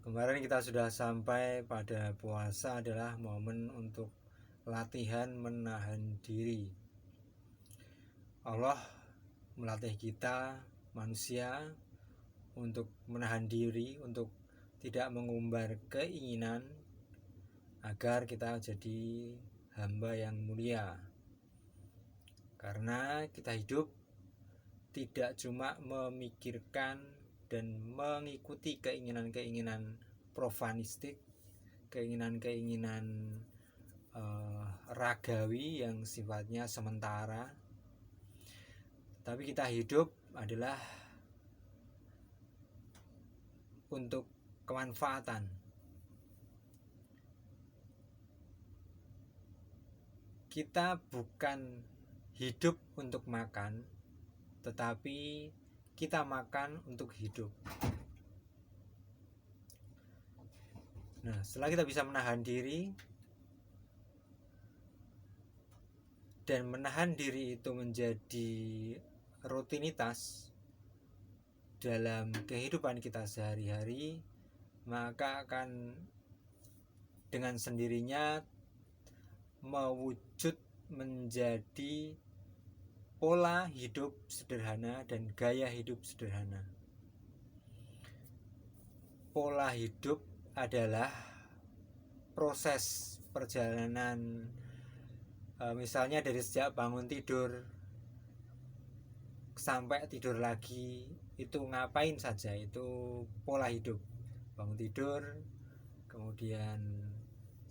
Kemarin kita sudah sampai pada puasa adalah momen untuk latihan menahan diri. Allah melatih kita manusia untuk menahan diri, untuk tidak mengumbar keinginan agar kita jadi hamba yang mulia. Karena kita hidup tidak cuma memikirkan dan mengikuti keinginan-keinginan profanistik, keinginan-keinginan ragawi yang sifatnya sementara, tapi kita hidup adalah untuk kemanfaatan. Kita bukan hidup untuk makan, tetapi kita makan untuk hidup. Nah, setelah kita bisa menahan diri, dan menahan diri itu menjadi rutinitas dalam kehidupan kita sehari-hari, maka akan dengan sendirinya mewujud menjadi pola hidup sederhana dan gaya hidup sederhana. Pola hidup adalah proses perjalanan, misalnya dari sejak bangun tidur sampai tidur lagi, itu ngapain saja, itu pola hidup. Bangun tidur, kemudian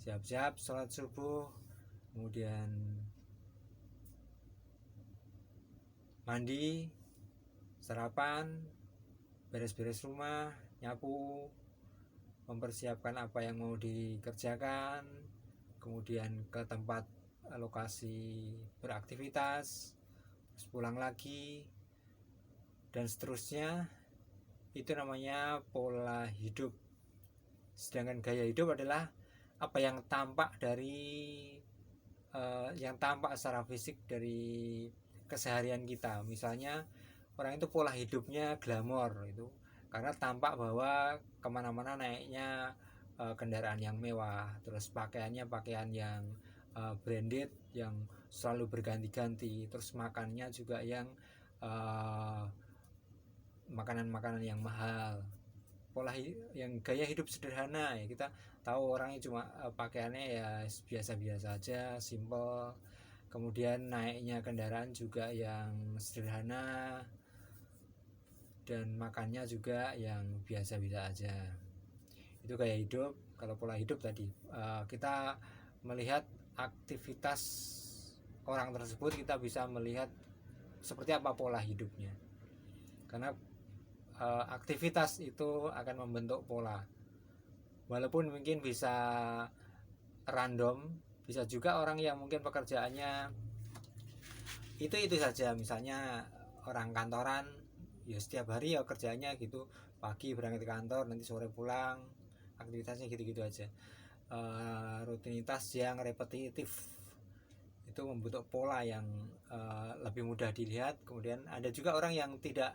siap-siap sholat subuh, kemudian mandi, sarapan, beres-beres rumah, nyapu, mempersiapkan apa yang mau dikerjakan, kemudian ke tempat lokasi beraktivitas, terus pulang lagi, dan seterusnya. Itu namanya pola hidup. Sedangkan gaya hidup adalah apa yang tampak dari yang tampak secara fisik dari keseharian kita. Misalnya orang itu pola hidupnya glamor, itu karena tampak bahwa kemana-mana naiknya kendaraan yang mewah, terus pakaiannya pakaian yang branded, yang selalu berganti-ganti, terus makannya juga yang makanan-makanan yang mahal. Pola yang gaya hidup sederhana, ya kita tahu orangnya cuma pakaiannya ya biasa-biasa aja, simple. Kemudian naiknya kendaraan juga yang sederhana, dan makannya juga yang biasa-biasa aja. Itu gaya hidup. Kalau pola hidup tadi, kita melihat aktivitas orang tersebut, kita bisa melihat seperti apa pola hidupnya. Karena aktivitas itu akan membentuk pola. Walaupun mungkin bisa random, bisa juga orang yang mungkin pekerjaannya itu saja. Misalnya orang kantoran, ya setiap hari ya kerjanya gitu, pagi berangkat ke kantor, nanti sore pulang, aktivitasnya gitu-gitu aja. Rutinitas yang repetitif itu membentuk pola yang lebih mudah dilihat. Kemudian ada juga orang yang tidak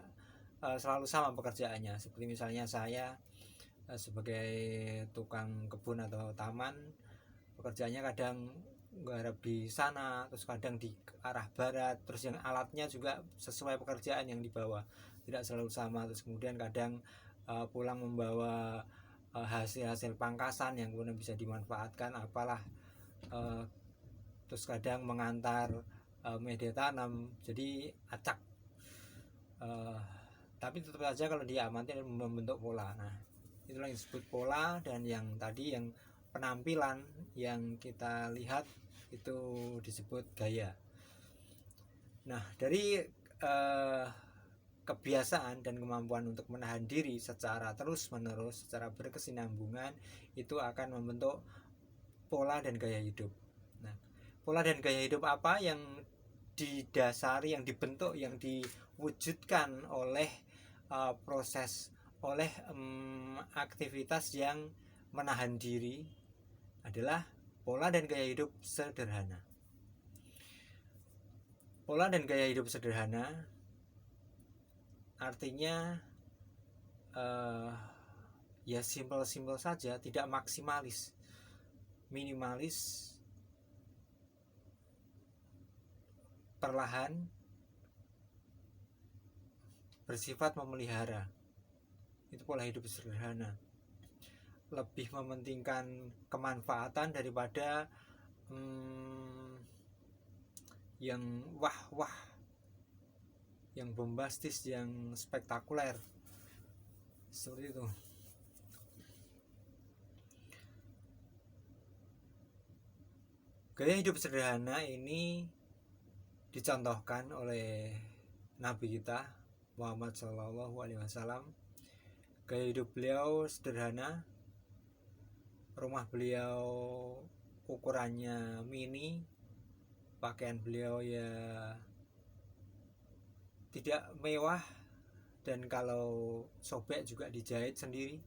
selalu sama pekerjaannya, seperti misalnya saya sebagai tukang kebun atau taman, pekerjaannya kadang garap di sana, terus kadang di arah barat, terus yang alatnya juga sesuai pekerjaan yang dibawa, tidak selalu sama. Terus kemudian kadang pulang membawa hasil-hasil pangkasan yang kemudian bisa dimanfaatkan apalah, terus kadang mengantar media tanam, jadi acak, tapi tetap saja kalau diamati membentuk pola. Nah, itulah yang disebut pola. Dan yang tadi yang penampilan yang kita lihat itu disebut gaya. Nah, dari kebiasaan dan kemampuan untuk menahan diri secara terus-menerus, secara berkesinambungan, itu akan membentuk pola dan gaya hidup. Nah, pola dan gaya hidup apa yang didasari, yang dibentuk, yang diwujudkan oleh oleh aktivitas yang menahan diri, adalah pola dan gaya hidup sederhana. Pola dan gaya hidup sederhana artinya ya simpel-simpel saja, tidak maksimalis, minimalis, perlahan, bersifat memelihara. Itu pola hidup sederhana. Lebih mementingkan kemanfaatan daripada yang wah-wah, yang bombastis, yang spektakuler. Seperti itu. Gaya hidup sederhana ini dicontohkan oleh Nabi kita Muhammad SAW. Gaya hidup beliau sederhana, rumah beliau ukurannya mini, pakaian beliau ya tidak mewah, dan kalau sobek juga dijahit sendiri.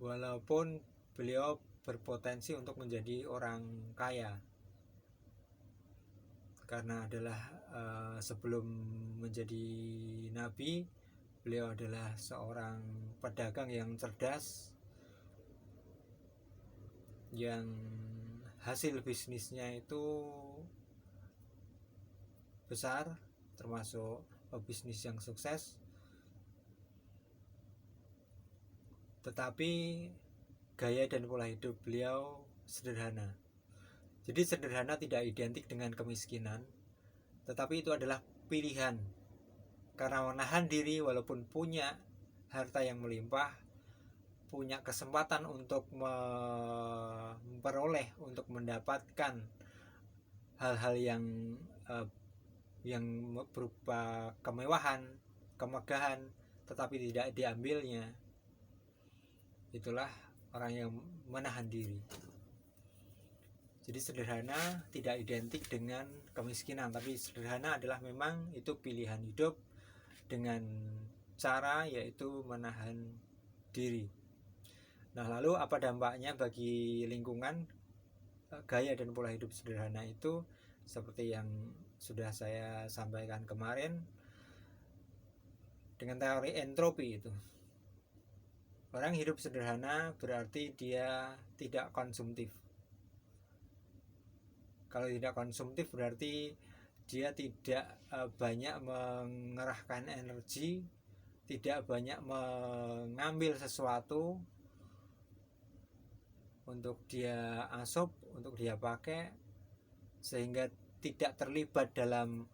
Walaupun beliau berpotensi untuk menjadi orang kaya, karena adalah sebelum menjadi nabi, beliau adalah seorang pedagang yang cerdas, yang hasil bisnisnya itu besar, termasuk bisnis yang sukses. Tetapi gaya dan pola hidup beliau sederhana. Jadi sederhana tidak identik dengan kemiskinan, tetapi itu adalah pilihan. Karena menahan diri walaupun punya harta yang melimpah, punya kesempatan untuk memperoleh, untuk mendapatkan hal-hal yang berupa kemewahan, kemegahan, tetapi tidak diambilnya. Itulah orang yang menahan diri. Jadi sederhana tidak identik dengan kemiskinan, tapi sederhana adalah memang itu pilihan hidup dengan cara yaitu menahan diri. Nah, lalu apa dampaknya bagi lingkungan gaya dan pola hidup sederhana itu? Seperti yang sudah saya sampaikan kemarin dengan teori entropi itu. Orang hidup sederhana berarti dia tidak konsumtif. Kalau tidak konsumtif berarti dia tidak banyak mengerahkan energi, tidak banyak mengambil sesuatu untuk dia asup, untuk dia pakai, sehingga tidak terlibat dalam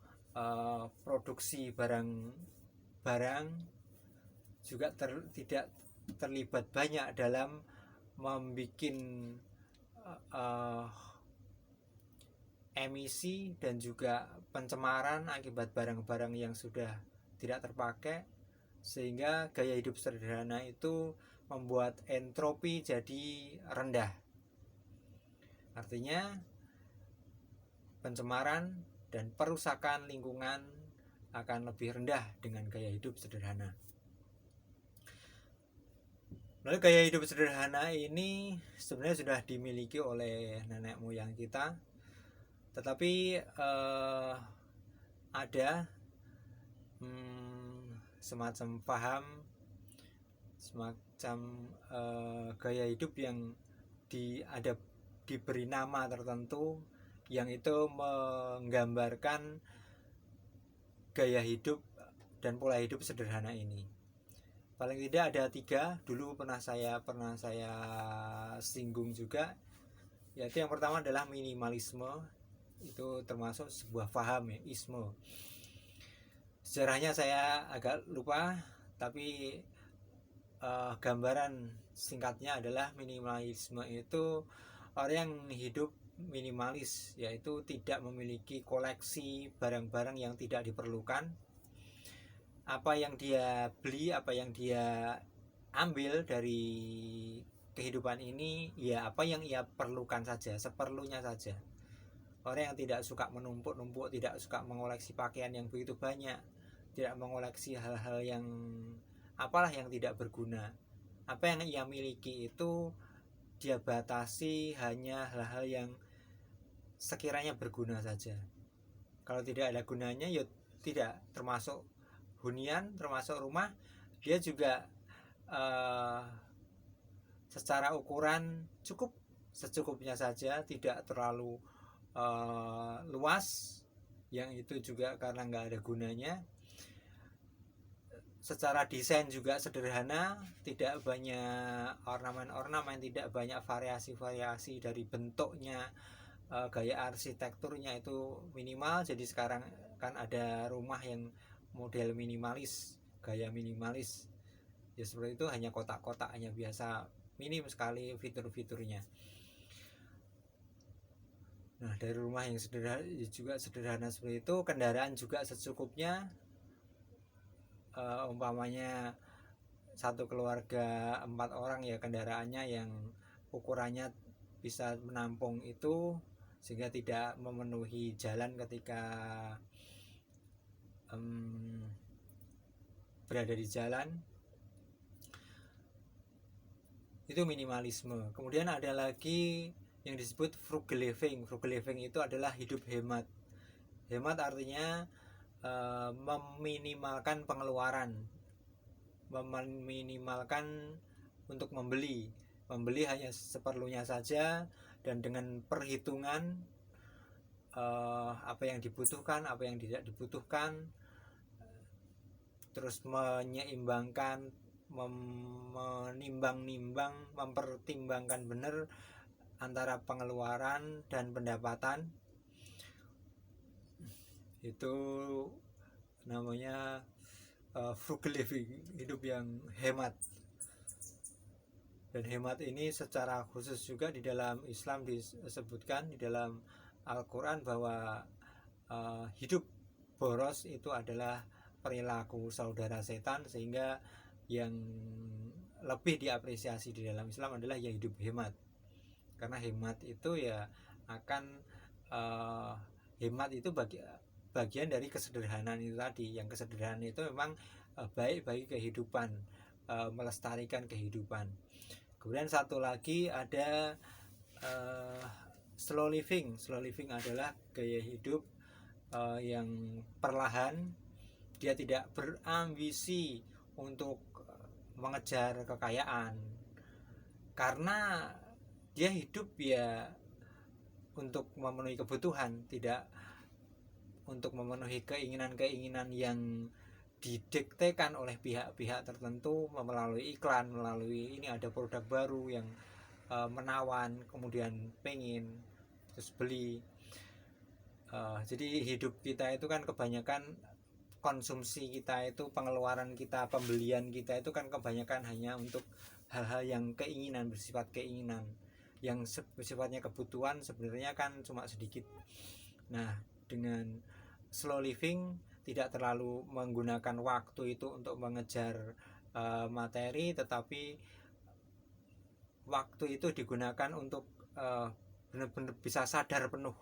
produksi barang-barang, juga tidak terlibat banyak dalam membuat emisi dan juga pencemaran akibat barang-barang yang sudah tidak terpakai, sehingga gaya hidup sederhana itu membuat entropi jadi rendah. Artinya pencemaran dan perusakan lingkungan akan lebih rendah dengan gaya hidup sederhana. Lalu gaya hidup sederhana ini sebenarnya sudah dimiliki oleh nenek moyang kita, tetapi ada semacam paham, semacam gaya hidup yang diberi nama tertentu, yang itu menggambarkan gaya hidup dan pola hidup sederhana ini. Paling tidak ada 3, dulu pernah saya singgung juga, yaitu yang pertama adalah minimalisme. Itu termasuk sebuah paham ya, isme. Sejarahnya saya agak lupa, tapi gambaran singkatnya adalah minimalisme itu orang yang hidup minimalis, yaitu tidak memiliki koleksi barang-barang yang tidak diperlukan. Apa yang dia beli, apa yang dia ambil dari kehidupan ini, ya apa yang ia perlukan saja, seperlunya saja. Orang yang tidak suka menumpuk-numpuk, tidak suka mengoleksi pakaian yang begitu banyak, tidak mengoleksi hal-hal yang apalah yang tidak berguna. Apa yang ia miliki itu dia batasi hanya hal-hal yang sekiranya berguna saja. Kalau tidak ada gunanya, ya tidak. Termasuk hunian, termasuk rumah, dia juga uh, secara ukuran cukup secukupnya saja, tidak terlalu luas, yang itu juga karena nggak ada gunanya. Secara desain juga sederhana, tidak banyak ornamen-ornamen, tidak banyak variasi-variasi dari bentuknya, gaya arsitekturnya itu minimal. Jadi sekarang kan ada rumah yang model minimalis, gaya minimalis, ya seperti itu, hanya kotak-kotak, hanya biasa, minim sekali fitur-fiturnya. Nah, dari rumah yang sederhana juga sederhana seperti itu, kendaraan juga secukupnya. Umpamanya satu keluarga 4 orang, ya kendaraannya yang ukurannya bisa menampung itu, sehingga tidak memenuhi jalan ketika berada di jalan. Itu minimalisme. Kemudian ada lagi yang disebut frugal living. Frugal living itu adalah hidup hemat. Hemat artinya meminimalkan pengeluaran, meminimalkan untuk membeli hanya seperlunya saja, dan dengan perhitungan apa yang dibutuhkan, apa yang tidak dibutuhkan, terus menyeimbangkan, menimbang-nimbang, mempertimbangkan benar antara pengeluaran dan pendapatan. Itu namanya frugal living, hidup yang hemat. Dan hemat ini secara khusus juga di dalam Islam disebutkan, di dalam Al-Quran, bahwa hidup boros itu adalah perilaku saudara setan, sehingga yang lebih diapresiasi di dalam Islam adalah ya hidup hemat. Karena hemat itu ya akan hemat itu bagian dari kesederhanaan itu tadi. Yang kesederhanaan itu memang baik bagi kehidupan, melestarikan kehidupan. Kemudian satu lagi ada slow living. Slow living adalah gaya hidup yang perlahan. Dia tidak berambisi untuk mengejar kekayaan, karena dia hidup ya untuk memenuhi kebutuhan, tidak untuk memenuhi keinginan-keinginan yang didiktekan oleh pihak-pihak tertentu melalui iklan, melalui ini ada produk baru yang menawan, kemudian pengen terus beli. Jadi hidup kita itu kan kebanyakan, konsumsi kita itu, pengeluaran kita, pembelian kita itu kan kebanyakan hanya untuk hal-hal yang keinginan, bersifat keinginan. Yang sifatnya kebutuhan sebenarnya kan cuma sedikit. Nah, dengan slow living, tidak terlalu menggunakan waktu itu untuk mengejar materi, tetapi waktu itu digunakan untuk benar-benar bisa sadar penuh.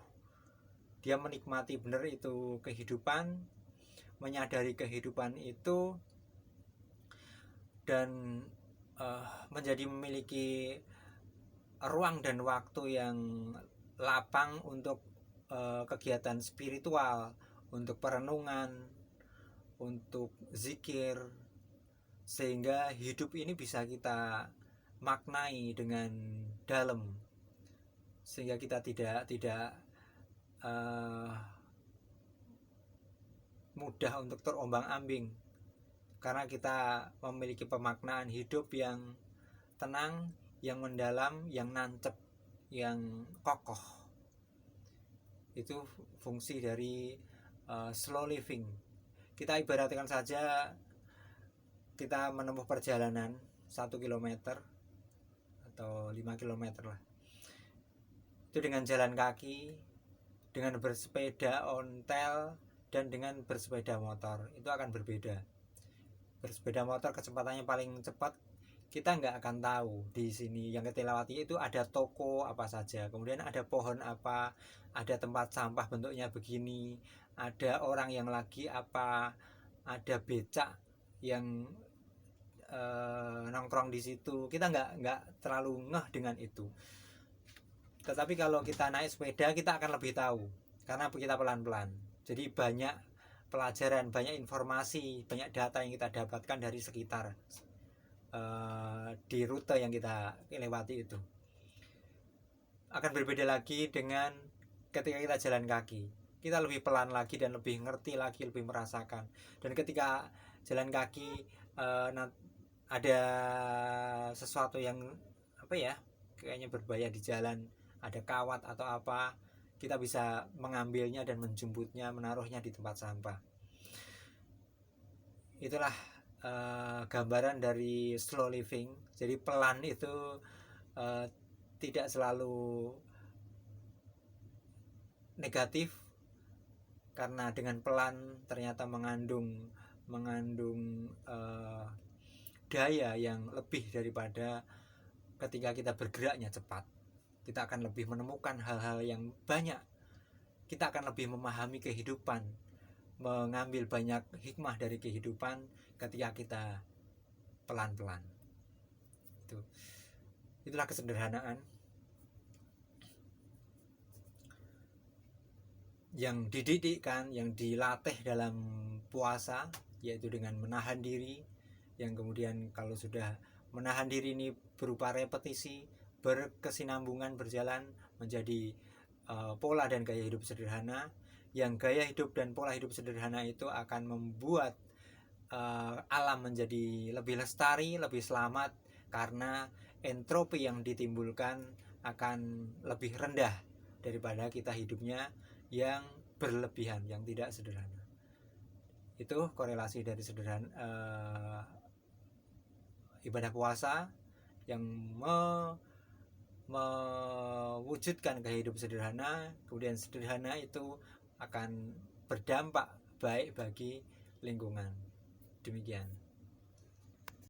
Dia menikmati benar itu kehidupan, menyadari kehidupan itu, dan menjadi memiliki ruang dan waktu yang lapang untuk kegiatan spiritual, untuk perenungan, untuk zikir, sehingga hidup ini bisa kita maknai dengan dalam, sehingga kita tidak mudah untuk terombang-ambing, karena kita memiliki pemaknaan hidup yang tenang, yang mendalam, yang nancep, yang kokoh. Itu fungsi dari slow living. Kita ibaratkan saja kita menempuh perjalanan 1 km atau 5 km lah, itu dengan jalan kaki, dengan bersepeda ontel, dan dengan bersepeda motor. Itu akan berbeda. Bersepeda motor kecepatannya paling cepat, kita nggak akan tahu di sini yang kita lewati itu ada toko apa saja, kemudian ada pohon apa, ada tempat sampah bentuknya begini, ada orang yang lagi apa, ada becak yang nongkrong di situ. Kita nggak terlalu ngeh dengan itu. Tetapi kalau kita naik sepeda, kita akan lebih tahu, karena kita pelan-pelan. Jadi banyak pelajaran, banyak informasi, banyak data yang kita dapatkan dari sekitar. di rute yang kita lewati itu. Akan berbeda lagi dengan ketika kita jalan kaki, kita lebih pelan lagi dan lebih ngerti lagi, lebih merasakan. Dan ketika jalan kaki ada sesuatu yang apa ya, kayaknya berbahaya di jalan, ada kawat atau apa, kita bisa mengambilnya dan menjemputnya, menaruhnya di tempat sampah. Itulah gambaran dari slow living. Jadi pelan itu tidak selalu negatif, karena dengan pelan ternyata mengandung daya yang lebih daripada ketika kita bergeraknya cepat. Kita akan lebih menemukan hal-hal yang banyak, kita akan lebih memahami kehidupan, mengambil banyak hikmah dari kehidupan ketika kita pelan-pelan. Itulah kesederhanaan yang dididikkan, yang dilatih dalam puasa, yaitu dengan menahan diri, yang kemudian kalau sudah menahan diri ini berupa repetisi, berkesinambungan, berjalan menjadi pola dan gaya hidup sederhana, yang gaya hidup dan pola hidup sederhana itu akan membuat alam menjadi lebih lestari, lebih selamat, karena entropi yang ditimbulkan akan lebih rendah daripada kita hidupnya yang berlebihan, yang tidak sederhana. Itu korelasi dari ibadah puasa yang mewujudkan gaya hidup sederhana. Kemudian sederhana itu akan berdampak baik bagi lingkungan. Demikian.